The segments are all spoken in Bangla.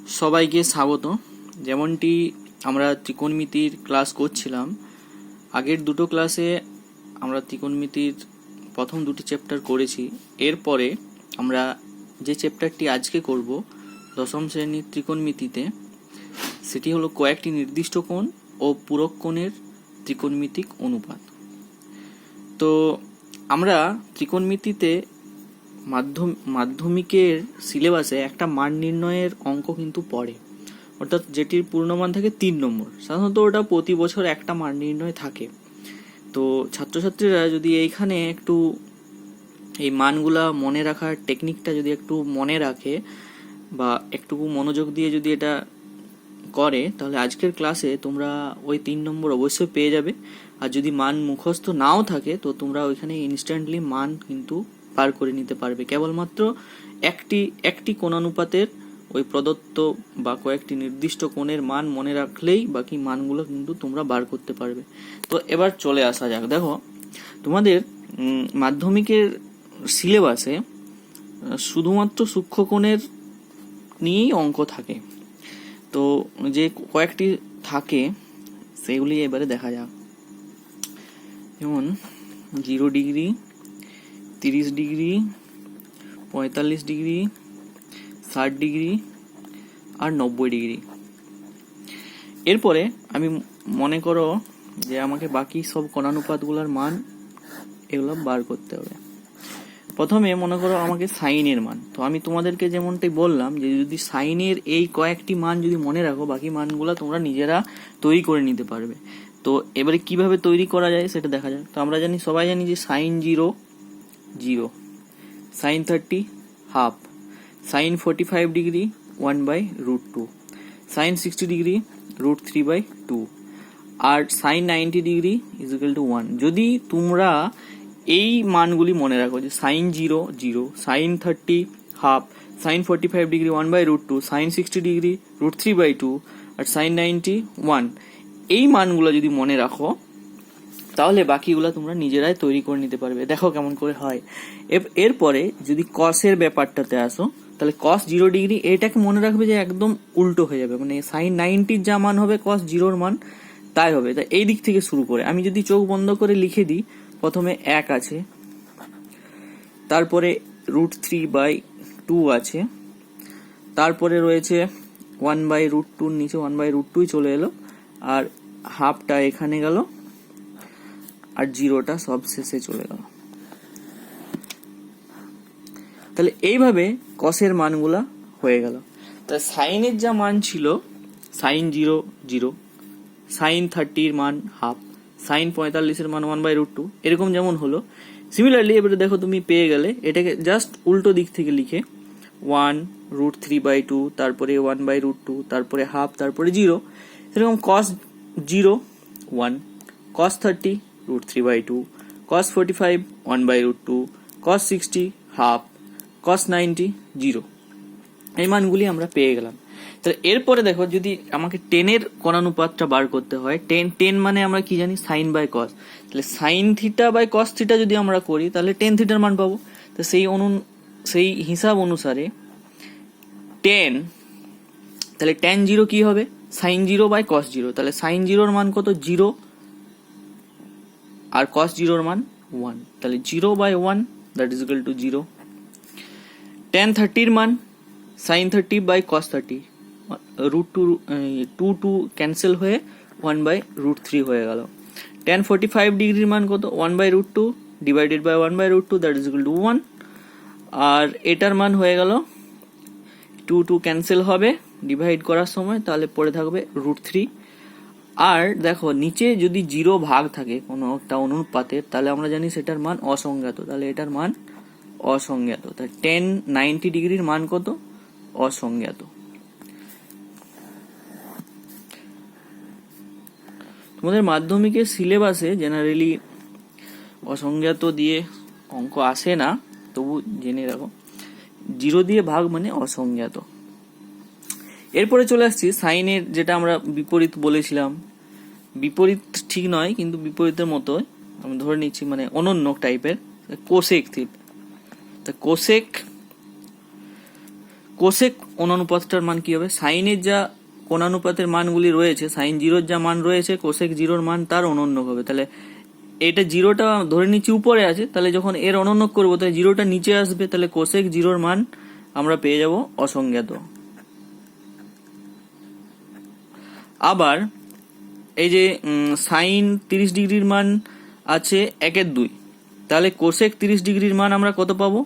সবাইকে স্বাগত। যেমনটি আমরা ত্রিকোণমিতির ক্লাস করছিলাম, আগের দুটো ক্লাসে আমরা ত্রিকোণমিতির প্রথম দুটি চ্যাপ্টার করেছি। এরপরে আমরা যে চ্যাপ্টারটি আজকে করব দশম শ্রেণীর ত্রিকোণমিতিতে, সেটি হলো কয়েকটি নির্দিষ্ট কোণ ও পূরক কোণের ত্রিকোণমিতিক অনুপাত। তো আমরা ত্রিকোণমিতিতে মাধ্যমিকের সিলেবাসে একটা মান নির্ণয়ের অঙ্ক কিন্তু পড়ে, অর্থাৎ যেটির পূর্ণমান থাকে 3 নম্বর। সাধারণত ওটা প্রতি বছর একটা মান নির্ণয় থাকে। তো ছাত্রছাত্রীরা যদি এইখানে একটু এই মানগুলা মনে রাখার টেকনিকটা যদি একটু মনে রাখে বা একটু মনোযোগ দিয়ে যদি এটা করে, তাহলে আজকের ক্লাসে তোমরা ওই 3 নম্বর অবশ্যই পেয়ে যাবে। আর যদি মান মুখস্থ নাও থাকে তো তোমরা ওইখানে ইনস্ট্যান্টলি মান কিন্তু পার করে নিতে পারবে। কেবলমাত্র একটি কোণানুপাতের ওই প্রদত্ত বা কয়েকটি নির্দিষ্ট কোণের মান মনে রাখলেই বাকি মানগুলো কিন্তু তোমরা বার করতে পারবে। তো এবার চলে আসা যাক। দেখো, তোমাদের মাধ্যমিকের সিলেবাসে শুধুমাত্র সূক্ষ্মকোণের নিয়েই অঙ্ক থাকে। তো যে কয়েকটি থাকে সেগুলি এবারে দেখা যাক। যেমন 0 ডিগ্রি, 30 ডিগ্রি, 45 ডিগ্রি, 60 ডিগ্রি আর 90 ডিগ্রি। এরপরে আমি মনে করো যে আমাকে বাকি সব কোণানুপাতগুলোর মান এগুলো বার করতে হবে। প্রথমে মনে করো আমাকে সাইনের মান। তো আমি তোমাদেরকে যেমনটাই বললাম যে যদি সাইনের এই কয়েকটি মান যদি মনে রাখো, বাকি মানগুলো তোমরা নিজেরা তৈরি করে নিতে পারবে। তো এবারে কিভাবে তৈরি করা যায় সেটা দেখা যায়। তো আমরা সবাই জানি যে sine 0 0, sine 30 half, sine 45 degree 1/√2, sine 60 degree √3/2 আর সাইন 90 ডিগ্রি = 1। যদি তোমরা এই মানগুলি মনে রাখো যে sine 0 0, sine 30 half, sine 45 degree 1/√2, sine 60 degree √3/2 আর সাইন 90 1, এই মানগুলো যদি মনে রাখো তাহলে বাকিগুলো তোমরা নিজেরাই তৈরি করে নিতে পারবে। দেখো কেমন করে হয়। এরপরে যদি কসের ব্যাপারটাতে আসো, তাহলে কস 0 ডিগ্রি এটাকে মনে রাখবে যে একদম উল্টো হয়ে যাবে, মানে সাইন 90 যা মান হবে কস 0 মান তাই হবে। তাই এই দিক থেকে শুরু করে আমি যদি চোখ বন্ধ করে লিখে দিই, প্রথমে 1 আছে, তারপরে √3/2 আছে, তারপরে রয়েছে 1/√2, নিচে 1/√2 চলে এলো, আর হাফটা এখানে গেল, আর 0টা সব শেষে চলে গেল। তাহলে এইভাবে কসের মানগুলা হয়ে গেল। তা সাইনের যা মান ছিল, সাইন 0 0, সাইন 30 এর মান হাফ, সাইন 45 এর মান 1/√2, এরকম যেমন হলো। সিমিলারলি এবারে দেখো তুমি পেয়ে গেলে এটাকে জাস্ট উল্টো দিক থেকে লিখে 1√3/2, তারপরে 1/√2, তারপরে হাফ, তারপরে 0, এরকম cos 0 1, cos 30 √3/2, cos 45 1/√2, cos 60 half, cos 90 0। এই মানগুলি আমরা পেয়ে গেলাম। তাহলে এরপরে দেখো যদি আমাকে 10 কোণানুপাতটা বার করতে হয়, 10 মানে আমরা কি জানি সাইন বাই কস। তাহলে sine theta by cos theta যদি আমরা করি তাহলে 10 থিটার মান পাবো। তো সেই হিসাব অনুসারে 10, তাহলে tan 0 কি হবে, সাইন 0 বাই কস 0। তাহলে সাইন 0 মান কত 0 আর cos 0 মান 1, তাহলে 0/1 = 0। tan 30 মান সাইন 30 বাই কস 30, √2 ক্যান্সেল হয়ে 1/√3 হয়ে গেল। tan 45 ডিগ্রির মান কত 1/√2 ডিভাইডেড বাই 1/√2 = 1, আর এটার মান হয়ে গেল 2 ক্যান্সেল হবে ডিভাইড করার সময়, তাহলে পড়ে থাকবে √3। আর দেখো নিচে যদি 0 ভাগ থাকে কোনো একটা অনুপাতের, তাহলে আমরা জানি সেটার মান অসংজ্ঞাত, তাহলে এটার মান অসংজ্ঞাত। তাহলে tan 90 ডিগ্রির মান কত, অসংজ্ঞাত। তোমাদের মাধ্যমিকের সিলেবাসে জেনারেলি অসংজ্ঞাত দিয়ে অঙ্ক আসে না, তবু জেনে রাখো 0 দিয়ে ভাগ মানে অসংজ্ঞাত। এরপরে চলে আসছি সাইনের, যেটা আমরা বিপরীত বলেছিলাম। বিপরীত ঠিক নয় কিন্তু বিপরীতের মতো আমি ধরে নিচ্ছি, মানে অনন্য টাইপের কোসেক থিটা। তা কোসেক কোণানুপাতটার মান কি হবে? সাইনের যা কোণানুপাতের মানগুলি রয়েছে, সাইন জিরোর যা মান রয়েছে কোসেক জিরোর মান তার অনন্যক হবে। তাহলে এটা জিরোটা ধরে নিচ্ছি উপরে আছে, তাহলে যখন এর অনন্যক করবো তাহলে জিরোটা নিচে আসবে, তাহলে কোসেক জিরোর মান আমরা পেয়ে যাব অসংজ্ঞাত। আবার এই যে সাইন 30 ডিগ্রির মান আছে 1/2, তাহলে কোসেক 30 ডিগ্রির মান আমরা কত পাবো?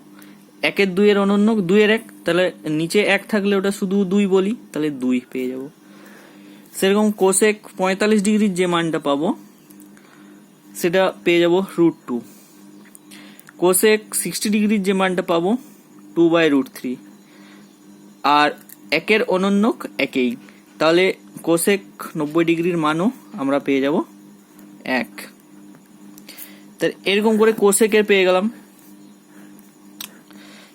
1/2 এর অনন্যক 2/1, তাহলে নিচে 1 থাকলে ওটা শুধু 2 বলি, তাহলে 2 পেয়ে যাব। সেরকম কোসেক 45 ডিগ্রির যে মানটা পাবো সেটা পেয়ে যাব √2। কোসেক 60 ডিগ্রির যে মানটা পাবো 2/√3, আর 1 অনন্যক 1, তাহলে কোসেক 90 ডিগ্রির মানও আমরা পেয়ে যাব 1। তাহলে এরকম করে কোসেকের পেয়ে গেলাম।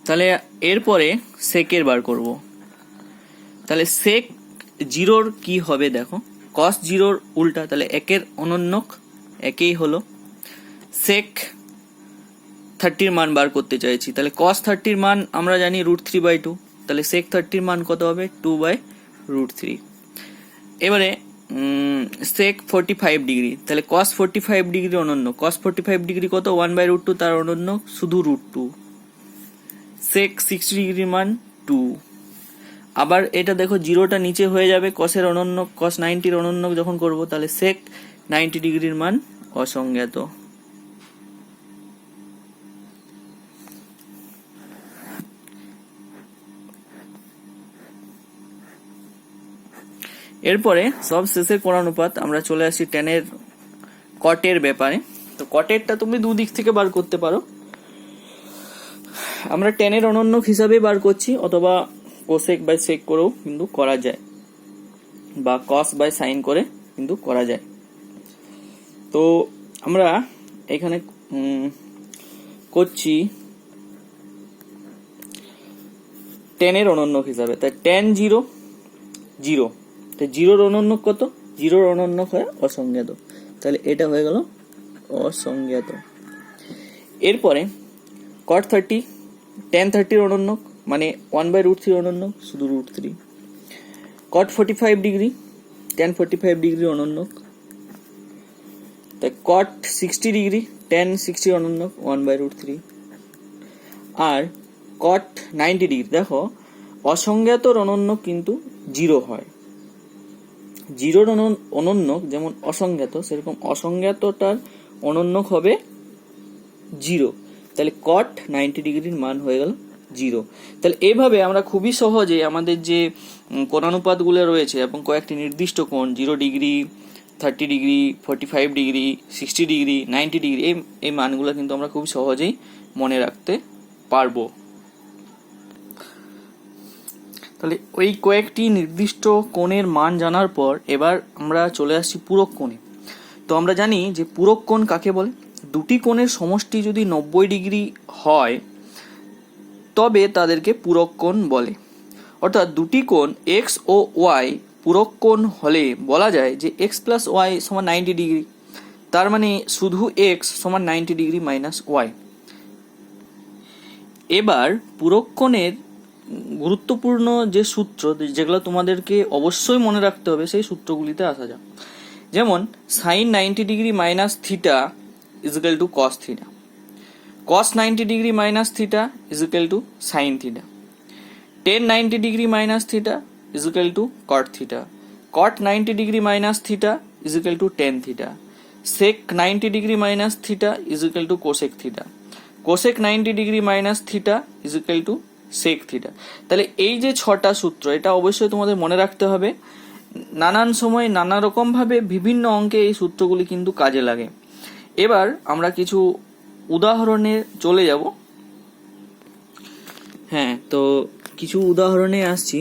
তাহলে এরপরে সেকের বার করব। তাহলে সেক জিরোর কি হবে দেখো, কস জিরোর উল্টা, তাহলে 1 অনন্যক 1 হলো। সেক 30 মান বার করতে চাইছি, তাহলে কস 30 মান আমরা জানি √3/2, তাহলে সেক 30 মান কত হবে? 2/√3। এবারে সেক 45 ডিগ্রি, তাহলে কস 45 ডিগ্রি অনন্য, কস 45 ডিগ্রি কত? 1/√2, তার অনন্য শুধু √2। সেক 60 ডিগ্রির মান 2। আবার এটা দেখো জিরোটা নিচে হয়ে যাবে, কসের অনন্য কস 90 অনন্য যখন করব, তাহলে সেক 90 ডিগ্রির মান অসংজ্ঞাত। এরপরে সব শেষের কোণানুপাত আমরা চলে আসি টেনের কটের ব্যাপারে। তো কটেরটা তুমি দুদিক থেকে বার করতে পারো। আমরা টেনের অনন্যক হিসাবে বার করছি, অথবা কোসেক বাই সেক করেও কিন্তু করা যায়, বা কস বাই সাইন করে কিন্তু করা যায়। তো আমরা এখানে করছি টেনের অনন্যক হিসাবে। তাই টেন 0 0, তাই জিরোর অনন্যক কত? জিরোর অনন্যক হয় অসংজ্ঞাত, তাহলে এটা হয়ে গেল অসংজ্ঞাত। এরপরে কট 30, টেন 30 অনন্যক মানে 1/√3 অনন্যক শুধু √3। কট 45 ডিগ্রি, টেন 45 ডিগ্রি অনন্যক, তাই কট 60 ডিগ্রি, টেন 60 অনন্যক 1/√3। আর কট 90 ডিগ্রি, দেখো অসংজ্ঞাতর অনন্যক কিন্তু 0 হয়। জিরোর অনন্যক যেমন অসংজ্ঞাত, সেরকম অসংজ্ঞাতটার অনন্যক হবে 0, তাহলে কট 90 ডিগ্রির মান হয়ে গেল 0। তাহলে এইভাবে আমরা খুবই সহজে আমাদের যে কোণানুপাতগুলো রয়েছে এবং কয়েকটি নির্দিষ্ট কোণ 0 degree, 30 degree, 45 degree, 60 degree, 90 degree, এই মানগুলো কিন্তু আমরা খুব সহজেই মনে রাখতে পারবো। তাহলে ওই কয়েকটি নির্দিষ্ট কোণের মান জানার পর এবার আমরা চলে আসছি পূরক কোণে। তো আমরা জানি যে পূরক কোণ কাকে বলে। দুটি কোণের সমষ্টি যদি 90 ডিগ্রি হয় তবে তাদেরকে পূরক কোণ বলে। অর্থাৎ দুটি কোণ এক্স ও ওয়াই পূরক কোণ হলে বলা যায় যে এক্স প্লাস ওয়াই সমান 90 ডিগ্রি, তার মানে শুধু এক্স সমান 90 ডিগ্রি মাইনাস ওয়াই। এবার পূরক কোণের গুরুত্বপূর্ণ যে সূত্র, যেগুলো তোমাদেরকে অবশ্যই মনে রাখতে হবে, সেই সূত্রগুলিতে আসা যাক। যেমন sine 90 degree minus theta equal to cos theta, cos 90 degree minus theta equal to sine theta, tan 90 degree minus theta equal to cot theta, cot 90 degree minus theta equal to tan theta, sec 90 degree minus theta equal to cosec theta, cosec 90 degree minus theta equal to sec theta. তাহলে এই যে 6টা সূত্র, এটা অবশ্যই তোমাদের মনে রাখতে হবে। নানান সময় নানা রকম ভাবে বিভিন্ন অঙ্কে এই সূত্রগুলি কিন্তু কাজে লাগে। এবার আমরা কিছু উদাহরণে চলে যাব। হ্যাঁ, তো কিছু উদাহরণে আসছি।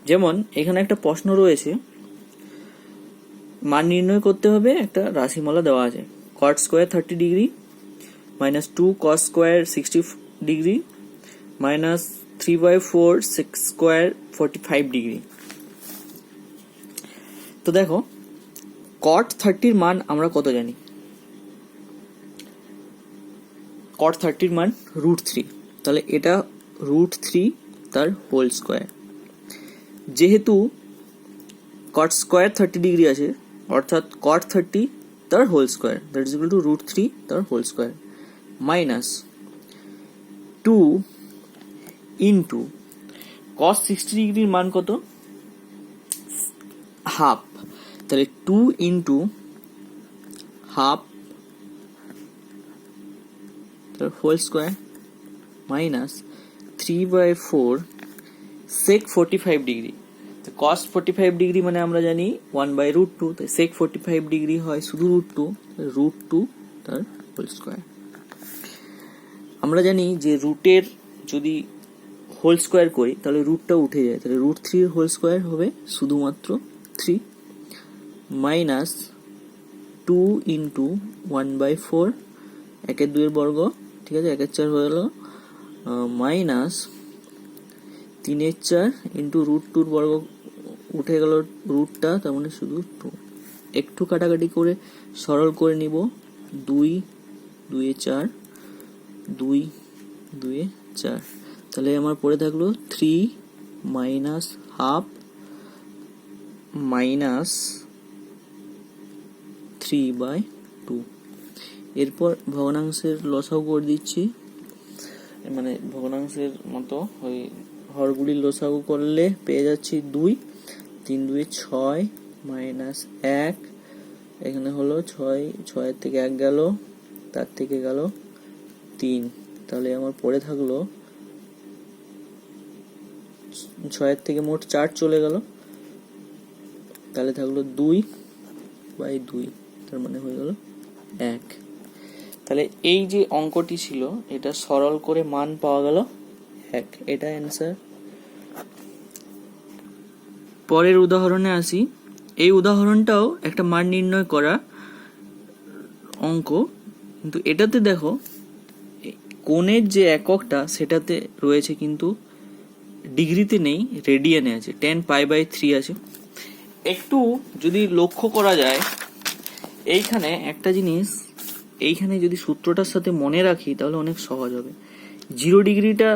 যেমন এখানে একটা প্রশ্ন রয়েছে, মান নির্ণয় করতে হবে, একটা রাশিমালা দেওয়া আছে, cot square 30 degree minus 2 cos square 60 degree minus 3/4 sec square 45 degree. তো দেখো কট 30 মান আমরা কত জানি? কট 30 মান √3, তাহলে এটা √3 তার হোল স্কোয়ার। যেহেতু কট স্কোয়ার 30 ডিগ্রি আছে, অর্থাৎ কট 30 তার whole square, that is equal to √3 তার whole square, minus 2 into cos 60 ডিগ্রির মান কত, হাফ, তাহলে 2 ইন্টু হাফ তার whole square minus 3/4 sec 45 degree. Cos 45 degree মানে আমরা জানি 1/√2, তাই sec 45 ডিগ্রি হয় শুধু √2 তার হোল স্কোয়ার। আমরা জানি যে রুটের যদি হোল স্কোয়ার করি তাহলে রুটটা উঠে যায়, তাহলে √3 এর হোল স্কোয়ার হবে শুধুমাত্র 3, মাইনাস 2 ইন্টু 1/4, 1/2 এর বর্গ, ঠিক আছে, 1/4 হয়ে গেল, মাইনাস 3/4 ইন্টু √2 বর্গ, উঠে গেল রুটটা, তার মানে শুধু 2, একটু কাটাকাটি করে সরল করে নিব, 2 2 4, 2 2 4, তাহলে আমার পড়ে থাকলো 3 মাইনাস হাফ মাইনাস 3/2। এরপর ভগ্নাংশের লসাগু করে দিচ্ছি, মানে ভগ্নাংশের মতো ওই হরগুলির লসাগু করলে পেয়ে যাচ্ছি 2, 3 2 6 মাইনাস 1, এখানে হলো 6, 6 থেকে 1 গেল, তার থেকে গেল 3, তাহলে আমার পড়ে থাকলো 6 থেকে মোট 4 চলে গেল, তাহলে থাকলো 2/2, তার মানে হয়ে গেল 1। তাহলে এই যে অঙ্কটি ছিল এটা সরল করে মান পাওয়া গেল 1, এটা অ্যান্সার। পরের উদাহরণে আসি। এই উদাহরণটাও একটা মান নির্ণয় করা অঙ্ক, কিন্তু এটাতে দেখো কোণের যে এককটা সেটাতে রয়েছে কিন্তু ডিগ্রিতে নেই, রেডিয়ানে আছে, 10π/3 আছে। একটু যদি লক্ষ্য করা যায় এইখানে একটা জিনিস, এইখানে যদি সূত্রটার সাথে মনে রাখি তাহলে অনেক সহজ হবে। 0 ডিগ্রিটা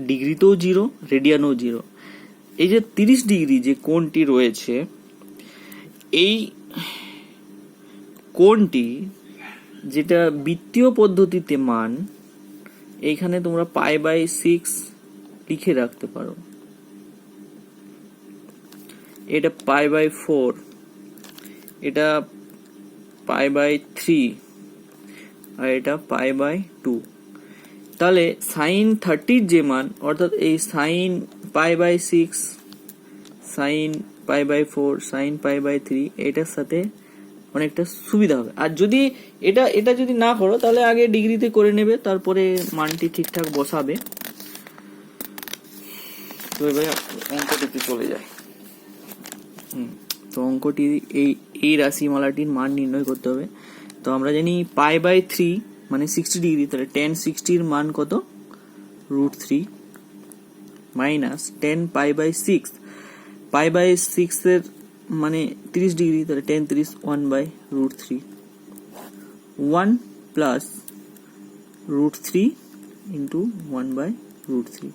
ডিগ্রিতেও 0, রেডিয়ানেও 0। এই যে 30 ডিগ্রি যে কোণটি রয়েছে, এই কোণটি যেটা বৃত্তীয় পদ্ধতিতে মান, এইখানে তোমরা π/6 লিখে রাখতে পারো, এটা π/4, এটা π/3, আর এটা π/2। তাহলে sin 30 যে মান, অর্থাৎ এই sin π/6, sin π/4, sin π/3, এটার সাথে অনেকটা সুবিধা হবে। আর যদি এটা যদি না করো তাহলে আগে ডিগ্রিতে করে নেবে, তারপরে মানটি ঠিকঠাক বসাবে। তো এবার অঙ্কটিতে চলে যায়। তো অঙ্কটি এই রাশিমালাটির মান নির্ণয় করতে হবে। তো আমরা জানি π/3 মানে 60 ডিগ্রি, তাহলে tan 60 এর মান কত, √3, মাইনাস 10π/6, π/6 এর মানে 30 ডিগ্রি, তাহলে tan 30 1/√3, 1 প্লাস √3 ইন্টু 1/√3।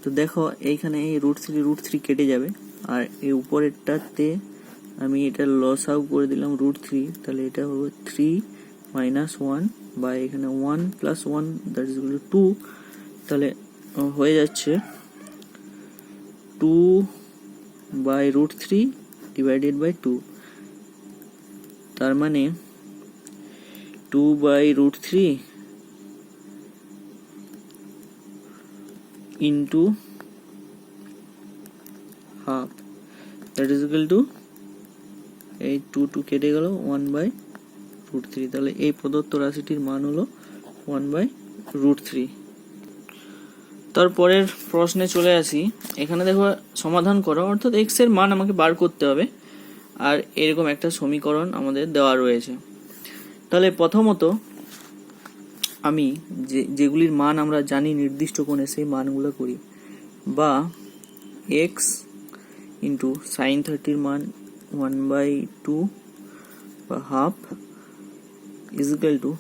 তো দেখো এইখানে এই √3 কেটে যাবে, আর এই উপরেরটাতে আমি এটা লসাগু করে দিলাম √3, তাহলে এটা হবে 3 মাইনাস 1 বা এখানে 1 plus 1, that is equal two 2, তাহলে হয়ে যাচ্ছে 2/√3 ডিভাইডেড বাই 2, তার মানে 2/√3 into half, that is equal to, এই 2 কেটে গেল 1/√3, তাহলে এই প্রদত্ত রাশিটির মান হলো 1/√3। তারপরের প্রশ্নে চলে আসি। এখানে দেখো সমাধান করো, অর্থাৎ x এর মান আমাকে বার করতে হবে, আর এরকম একটা সমীকরণ আমাদের দেওয়া রয়েছে। তাহলে প্রথমত আমি যেগুলির মান আমরা জানি নির্দিষ্ট কোণে, সেই মানগুলো করি, বা x ইন্টু sin 30 এর মান 1/2 বা half is equal two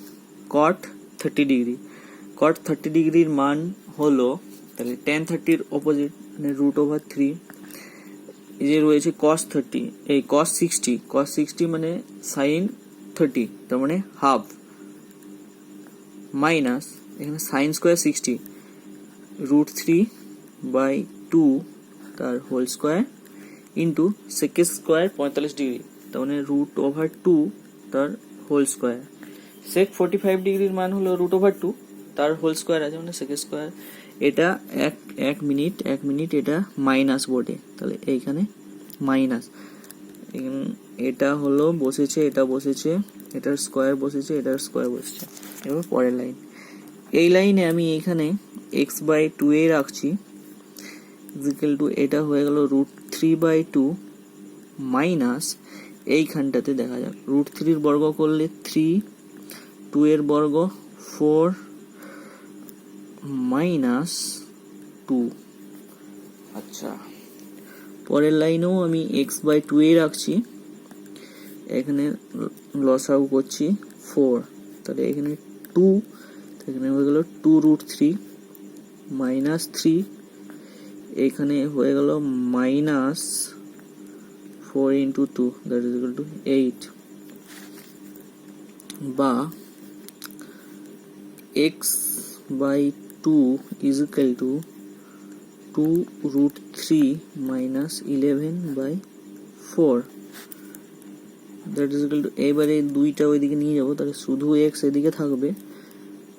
cot 30 degree. cot 30 ডিগ্রির মান হলো তাহলে tan 30 অপোজিট মানে √3, এই যে রয়েছে cos 30, এই cos 60 মানে sin 30, তার মানে হাফ, মাইনাস এখানে sin স্কয়ার 60 √3/2 তার whole square into sec square 45 degree, তার মানে √2 তার হোল স্কয়ার। sec 45 ডিগ্রির মান হলো √2 তার হোল স্কয়ার আছে মানে sec স্কয়ার। এটা এক মিনিট এটা মাইনাস বোর্ডে, তাহলে এইখানে মাইনাস, এটা হলো বসেছে, এটা বসেছে, এটার স্কয়ার বসেছে, এটার স্কয়ার বসেছে। এবার পরের লাইন, এই লাইনে আমি এখানে x/2 এ রাখছি ইকুয়াল টু এটা হয়ে গেল √3/2 মাইনাস এইখানটাতে দেখা যাক √3 এর বর্গ করলে 3, 2 এর বর্গ 4 মাইনাস 2। আচ্ছা, পরের লাইনেও আমি x/2 এ রাখছি, এখানে লসাগু করছি 4, তাহলে এখানে 2, এখানে হয়ে গেল 2√3 মাইনাস 3, এখানে হয়ে গেল minus 4 into 2 that is equal to 8, বা x/2 is equal to 2√3 minus 11/4 that is equal to, এবারে দুইটা ওইদিকে নিয়ে যাবো, তাহলে শুধু x এদিকে থাকবে,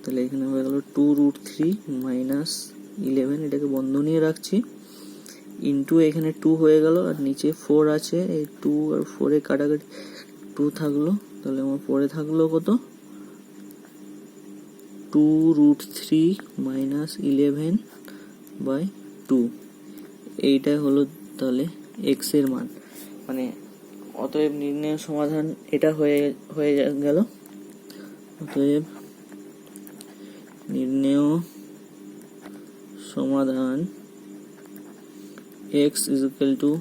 তাহলে এখানে হয়ে গেল 2√3 minus 11, এটাকে বন্ধ নিয়ে রাখছি, ইন্টু এখানে 2 হয়ে গেল, আর নিচে 4 আছে, এই 2 আর 4 এ কাটাকাটি 2 থাকলো, তাহলে আমার পরে থাকলো কত 2√3 minus 11/2, এইটা হলো তাহলে x এর মান। মানে অতএব নির্ণয় সমাধান এটা হয়ে গেল। অতএব নির্ণয় সমাধান x is equal to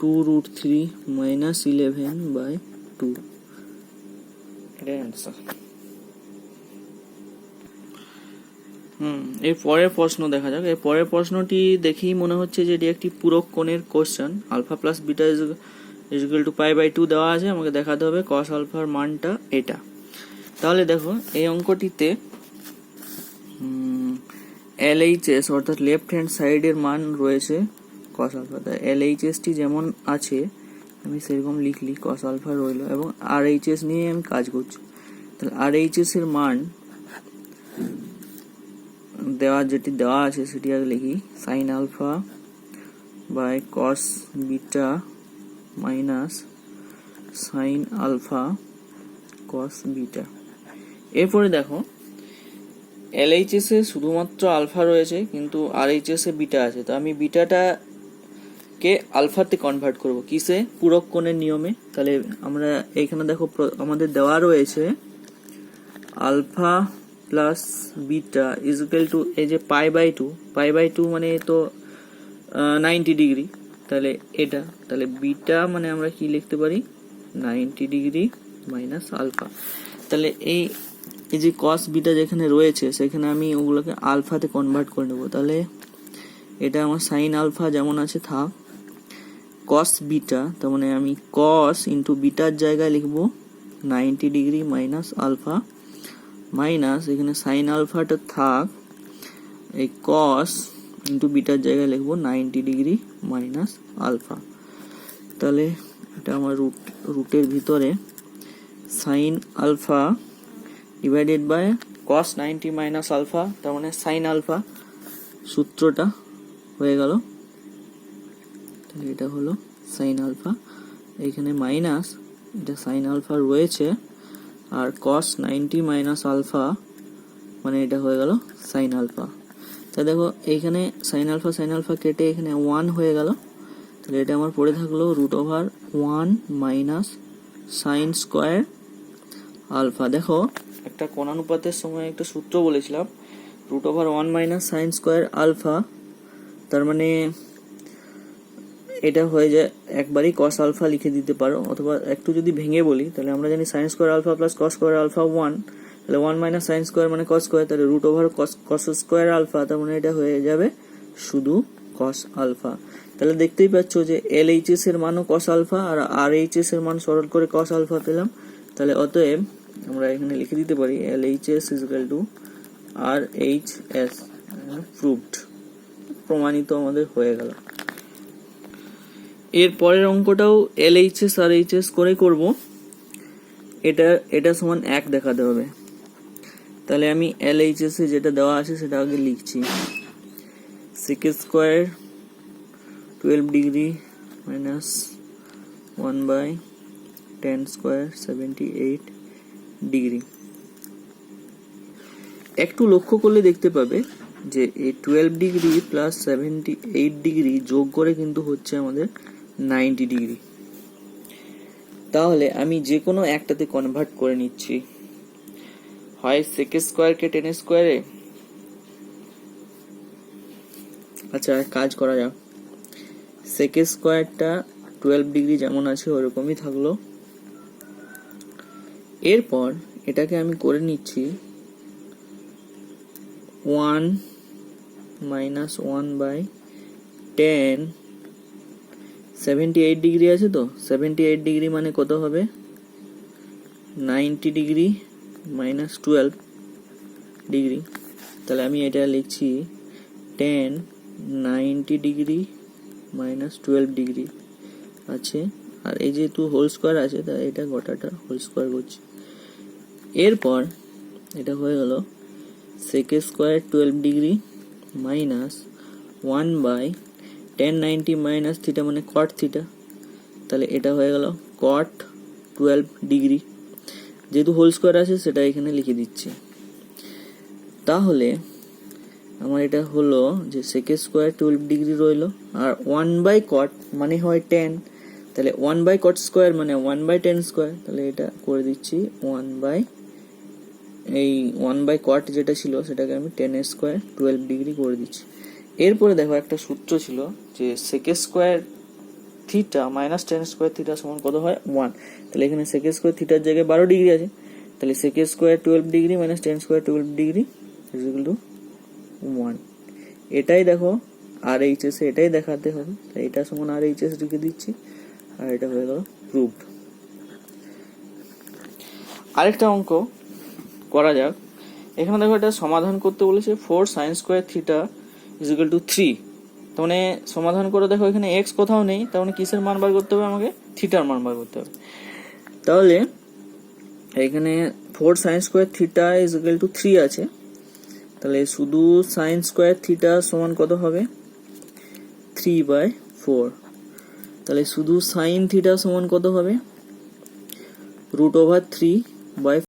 2√3 minus 11/2, এটাই অ্যান্সার। এর পরের প্রশ্ন দেখা যাক। এর পরের প্রশ্নটি দেখেই মনে হচ্ছে যে এটি একটি পূরক কোণের question. Alpha plus beta is equal to π/2 দেওয়া আছে, আমাকে দেখাতে হবে cos আলফার মানটা এটা। তাহলে দেখো এই অঙ্কটিতে LHS অর্থাৎ লেফট হ্যান্ড সাইডের মান রয়েছে cos আলফা, তাই LHS টি যেমন আছে আমি সেরকম লিখলি cos আলফা রইলো, এবং RHS নিয়ে আমি কাজ করছি। তাহলে RHS এর মান যেটি দেওয়া আছে সেটি আগে লিখি, sin alpha by cos beta minus sin alpha cos beta. এরপরে দেখো LHS এ শুধুমাত্র আলফা রয়েছে কিন্তু RHS এ বিটা আছে, তো আমি বিটাটাকে আলফাতে কনভার্ট করব কিসে, পূরক কোণের নিয়মে। তাহলে আমরা এইখানে দেখো আমাদের দেওয়া রয়েছে alpha plus beta is equal to, এই যে π/2 মানে তো 90 ডিগ্রি, তাহলে এটা, তাহলে বিটা মানে আমরা কি লিখতে পারি 90 ডিগ্রি মাইনাস আলফা। তাহলে এই যে cos বিটা যেখানে রয়েছে সেখানে আমি ওগুলোকে আলফাতে কনভার্ট করে নেব। তাহলে এটা আমার sin আলফা যেমন আছে থাক, cos বিটা, তার মানে আমি cos ইন্টু বিটার জায়গায় লিখব 90 ডিগ্রি মাইনাস আলফা, মাইনাস এখানে sin আলফাটা থাক, এই cos ইন্টু বিটার জায়গায় লিখব 90 ডিগ্রি মাইনাস আলফা। তাহলে এটা আমার রুটের ভিতরে sin alpha divided by cos 90 minus alpha, তার মানে sin আলফা, সূত্রটা হয়ে গেল। তাহলে এটা হলো sin আলফা, এইখানে মাইনাস, এটা sin আলফা রয়েছে, আর cos 90 মাইনাস আলফা মানে এটা হয়ে গেল sin আলফা। তাই দেখো এইখানে sin আলফা কেটে এখানে 1 হয়ে গেল, তাহলে এটা আমার পড়ে থাকলো √1 মাইনাস sin স্কয়ার আলফা। দেখো একটা কোণানুপাতের সময় একটা সূত্র বলেছিলাম, √1 মাইনাস sin স্কয়ার আলফা, তার মানে এটা হয়ে যায় একবারই cos আলফা লিখে দিতে পারো, অথবা একটু যদি ভেঙে বলি তাহলে আমরা জানি sin square alpha plus cos square alpha 1, তাহলে 1 মাইনাস সাইন স্কোয়ার মানে কস স্কোয়ার, তাহলে root over cos square alpha, তার মানে এটা হয়ে যাবে শুধু কস আলফা। তাহলে দেখতেই পাচ্ছ যে LHS এর মানও কস আলফা আর RHS এর মান সরল করে কস আলফা পেলাম। তাহলে অতএব আমরা এখানে লিখে দিতে পারি LHS is equal two RHS, proved, প্রমাণিত আমাদের হয়ে গেল। এর পরের অঙ্কটাও LHS RHS করে করব। এটা সমান 1 দেখাতে হবে। তাহলে আমি LHS এ যেটা দেওয়া আছে সেটা আগে লিখছি। sec square 12 degree minus 1 by 10 square 78 degree. একটু লক্ষ্য করলে দেখতে পাবে যে এই 12 ডিগ্রি প্লাস 78 ডিগ্রি যোগ করে কিন্তু হচ্ছে আমাদের 90 ডিগ্রি। তাহলে আমি যে কোনো একটাতে কনভার্ট করে নিচ্ছি, হয় sec স্কয়ারকে 10 স্কয়ারে, আচ্ছা এক কাজ করা যাক, sec স্কয়ারটা 12 ডিগ্রি যেমন আছে ওরকমই থাকলো। এরপর এটাকে আমি করে নিচ্ছি 1 মাইনাস 1 বাই 10, 78 ডিগ্রি আছে তো, 78 ডিগ্রি মানে কত হবে 90 ডিগ্রি মাইনাস 12 ডিগ্রি। তাহলে আমি এটা লিখছি 10 90 ডিগ্রি মাইনাস 12 ডিগ্রি আছে, আর এই যেহেতু হোল স্কোয়ার আছে তাই এটা গোটাটা হোল স্কোয়ার করছি। এরপর এটা হয়ে গেল sec square 12 degree minus 1 by 10 90 minus theta মানে কট থিটা, তাহলে এটা হয়ে গেল কট 12 ডিগ্রি, যেহেতু হোল স্কোয়ার আছে সেটা এখানে লিখে দিচ্ছি। তাহলে আমার এটা হলো যে sec স্কোয়ার 12 ডিগ্রি রইলো, আর 1 বাই কট মানে হয় 10, তাহলে 1 বাই কট স্কোয়ার মানে 1 বাই 10 স্কোয়ার, তাহলে এটা করে দিচ্ছি 1 বাই এই 1 বাই কট যেটা ছিল সেটাকে আমি 10 স্কোয়ার 12 ডিগ্রি করে দিচ্ছি। এরপরে দেখো একটা সূত্র ছিল যে sec square theta minus 10 square theta সমান কত হয় 1, তাহলে এখানে sec স্কোয়ার থিটার জায়গায় 12 ডিগ্রি আছে, তাহলে sec square 12 degree minus 10 square 12 degree is equal two 1। এটাই দেখো RHS এটাই দেখাতে হবে, তাই এটা সমান RHS লিখে দিচ্ছি, আর এটা হয়ে গেল প্রুভড। আরেকটা অঙ্ক করা যাক। এখানে দেখো এটা সমাধান করতে বলেছে 4 sin square theta is equal to 3, তার মানে সমাধান করে দেখো এখানে x কোথাও নেই, তার মানে কিসের মান বার করতে হবে আমাকে, থিটার মান বার করতে হবে। তাহলে এখানে 4 sin square theta is equal to 3 আছে, তাহলে শুধু sin স্কোয়ার থিটা সমান কত হবে 3/4, তাহলে শুধু sin থিটা সমান কত হবে √3/4